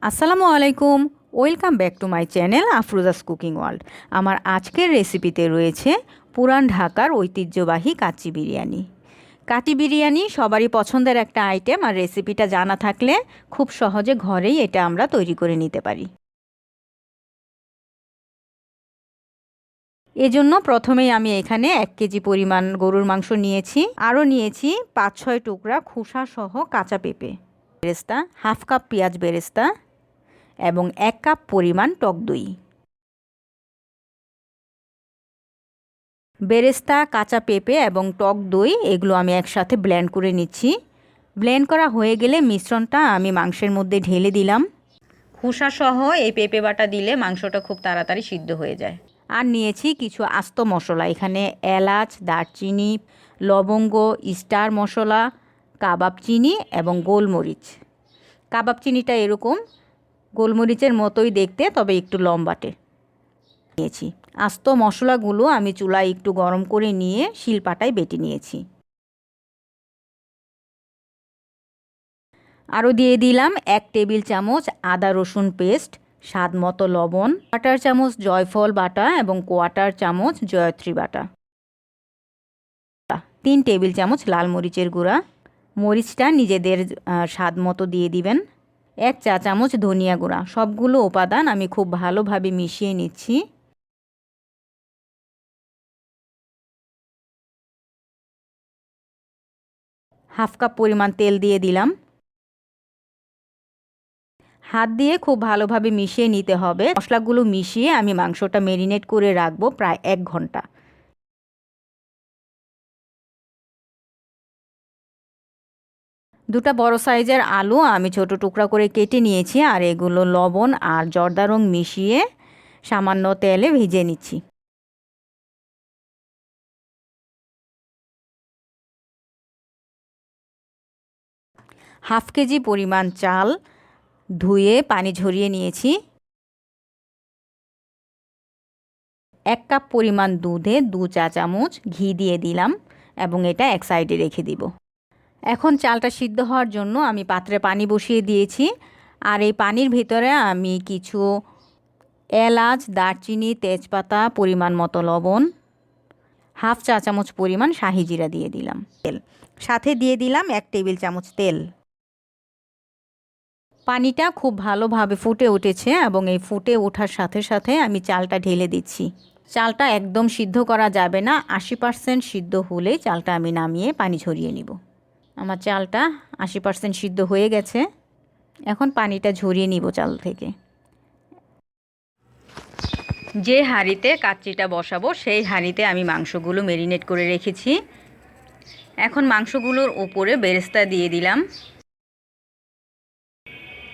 আসসালামু আলাইকুম, welcome back to my channel Afroza's cooking world. আমার আজকের রেসিপিতে রয়েছে পুরান ঢাকার ঐতিহ্যবাহী কাচ্চি বিরিয়ানি। কাচ্চি বিরিয়ানি সবারই পছন্দের একটা আইটেম, আর রেসিপিটা জানা থাকলে খুব সহজে ঘরেই এটা আমরা তৈরি করে নিতে পারি। এজন্য প্রথমেই আমি এখানে 1 কেজি পরিমাণ গরুর মাংস নিয়েছি, আরও নিয়েছি 5-6 টুকরা খোসা সহ কাঁচা পেঁপে, বেরেস্তা, হাফ কাপ পেঁয়াজ বেরেস্তা এবং 1 কাপ পরিমাণ টক দই। বেরেস্তা, কাঁচা পেঁপে এবং টক দই এগুলো আমি একসাথে ব্লেন্ড করে নিচ্ছি। ব্লেন্ড করা হয়ে গেলে মিশ্রণটা আমি মাংসের মধ্যে ঢেলে দিলাম। খোসা সহ এই পেঁপে বাটা দিলে মাংসটা খুব তাড়াতাড়ি সিদ্ধ হয়ে যায়। আর নিয়েছি কিছু আস্ত মশলা, এখানে এলাচ, দারচিনি, লবঙ্গ, স্টার মশলা, কাবাব চিনি এবং গোলমরিচ। কাবাব চিনিটা এরকম গোলমরিচের মতোই দেখতে, তবে একটু লম্বাটে নিয়েছি। আস্ত মশলাগুলো আমি চুলায় একটু গরম করে নিয়ে শিলপাটায় বেটে নিয়েছি। আরও দিয়ে দিলাম 1 টেবিল চামচ আদা রসুন পেস্ট, স্বাদ মতো লবণ, 1/4 চামচ জয়ফল বাটা এবং 1/4 চামচ জয়ত্রী বাটা, 3 টেবিল চামচ লাল মরিচের গুঁড়া, মরিচটা নিজেদের স্বাদ মতো দিয়ে দিবেন, 1 চা চামচ ধনিয়া গুঁড়া। সবগুলো উপাদান আমি খুব ভালোভাবে মিশিয়ে নিচ্ছি। হাফ কাপ পরিমাণ তেল দিয়ে দিলাম। হাত দিয়ে খুব ভালোভাবে মিশিয়ে নিতে হবে। মশলাগুলো মিশিয়ে আমি মাংসটা ম্যারিনেট করে রাখবো প্রায় 1 ঘন্টা। দুটা বড় সাইজের আলু আমি ছোট টুকরা করে কেটে নিয়েছি, আর এগুলো লবণ আর জর্দা রং মিশিয়ে সামান্য তেলে ভেজে নিচ্ছি। হাফ কেজি পরিমাণ চাল ধুয়ে পানি ঝরিয়ে নিয়েছি। 1 কাপ পরিমাণ দুধে 2 চা চামচ ঘি দিয়ে দিলাম এবং এটা এক সাইডে রেখে দিব। এখন চালটা সিদ্ধ হওয়ার জন্য আমি পাত্রে পানি বসিয়ে দিয়েছি, আর এই পানির ভিতরে আমি কিছু এলাচ, দারচিনি, তেজপাতা, পরিমাণ মতো লবণ, হাফ চা চামচ পরিমাণ শাহি জিরা দিয়ে দিলাম। সাথে দিয়ে দিলাম 1 টেবিল চামচ তেল। পানিটা খুব ভালোভাবে ফুটে উঠেছে এবং এই ফুটে ওঠার সাথে সাথে আমি চালটা ঢেলে দিচ্ছি। চালটা একদম সিদ্ধ করা যাবে না, 80% সিদ্ধ হলে চালটা আমি নামিয়ে পানি ঝরিয়ে নিব। আমার চালটা 80% সিদ্ধ হয়ে গেছে। এখন পানিটা ঝরিয়ে নিব চাল থেকে। যে হাঁড়িতে কাচ্চিটা বসাবো সেই হাঁড়িতে আমি মাংসগুলো ম্যারিনেট করে রেখেছি। এখন মাংসগুলোর উপরে বেরেস্তা দিয়ে দিলাম,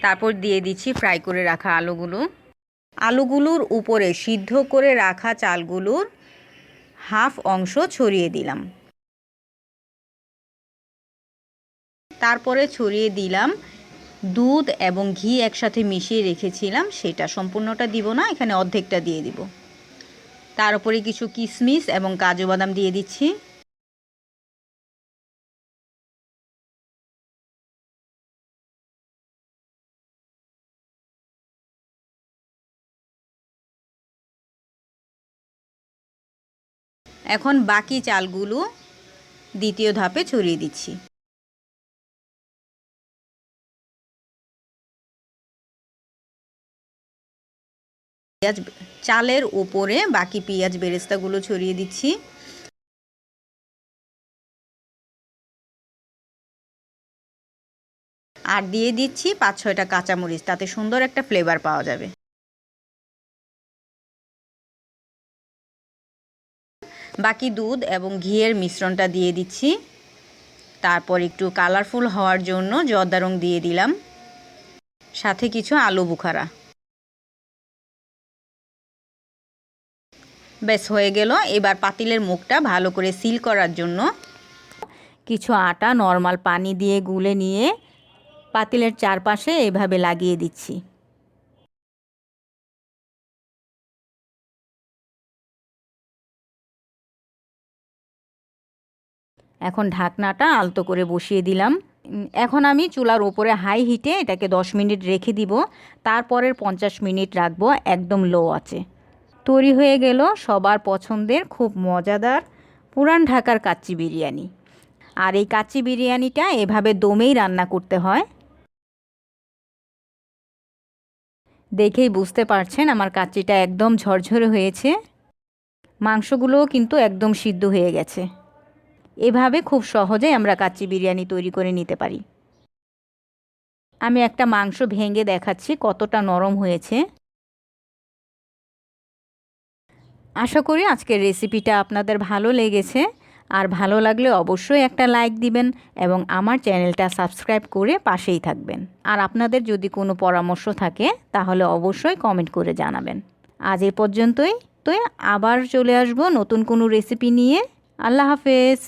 তারপর দিয়ে দিচ্ছি ফ্রাই করে রাখা আলুগুলো। আলুগুলোর উপরে সিদ্ধ করে রাখা চালগুলোর হাফ অংশ ছড়িয়ে দিলাম। তারপরে ছড়িয়ে দিলাম দুধ এবং ঘি একসাথে মিশিয়ে রেখেছিলাম, সেটা সম্পূর্ণটা দিব না, এখানে অর্ধেকটা দিয়ে দিব। তার উপরে কিছু কিশমিশ এবং কাজু বাদাম দিয়ে দিচ্ছি। এখন বাকি চালগুলো দ্বিতীয় ধাপে ছড়িয়ে দিচ্ছি। চালের উপরে বাকি পেঁয়াজ বেরেস্তাগুলো ছড়িয়ে দিচ্ছি। আর দিয়ে দিচ্ছি 5-6টা কাঁচামরিচ, তাতে সুন্দর একটা ফ্লেভার পাওয়া যাবে। বাকি দুধ এবং ঘিয়ের মিশ্রণটা দিয়ে দিচ্ছি। তারপর একটু কালারফুল হওয়ার জন্য জর্দা রং দিয়ে দিলাম, সাথে কিছু আলু বুখারা। বেশ হয়ে গেল। এবার পাতিলের মুখটা ভালো করে সিল করার জন্য কিছু আটা নর্মাল পানি দিয়ে গুলে নিয়ে পাতিলের চারপাশে এভাবে লাগিয়ে দিচ্ছি। এখন ঢাকনাটা আলতো করে বসিয়ে দিলাম। এখন আমি চুলার উপরে হাই হিটে এটাকে 10 মিনিট রেখে দিব। তারপরের 50 মিনিট রাখবো একদম লো আছে। তৈরি হয়ে গেল সবার পছন্দের খুব মজাদার পুরান ঢাকার কাচ্চি বিরিয়ানি। আর এই কাচ্চি বিরিয়ানিটা এভাবে দমেই রান্না করতে হয়। দেখেই বুঝতে পারছেন আমার কাচ্চিটা একদম ঝরঝরে হয়েছে, মাংসগুলোও কিন্তু একদম সিদ্ধ হয়ে গেছে। এভাবে খুব সহজেই আমরা কাচ্চি বিরিয়ানি তৈরি করে নিতে পারি। আমি একটা মাংস ভেঙে দেখাচ্ছি কতটা নরম হয়েছে। আশা করি আজকের রেসিপিটা আপনাদের ভালো লেগেছে। আর ভালো লাগলে অবশ্যই একটা লাইক দিবেন এবং আমার চ্যানেলটা সাবস্ক্রাইব করে পাশেই থাকবেন। আর আপনাদের যদি কোনো পরামর্শ থাকে তাহলে অবশ্যই কমেন্ট করে জানাবেন। আজ এ পর্যন্তই। আবার চলে আসবো নতুন কোনো রেসিপি নিয়ে। আল্লাহ হাফেজ।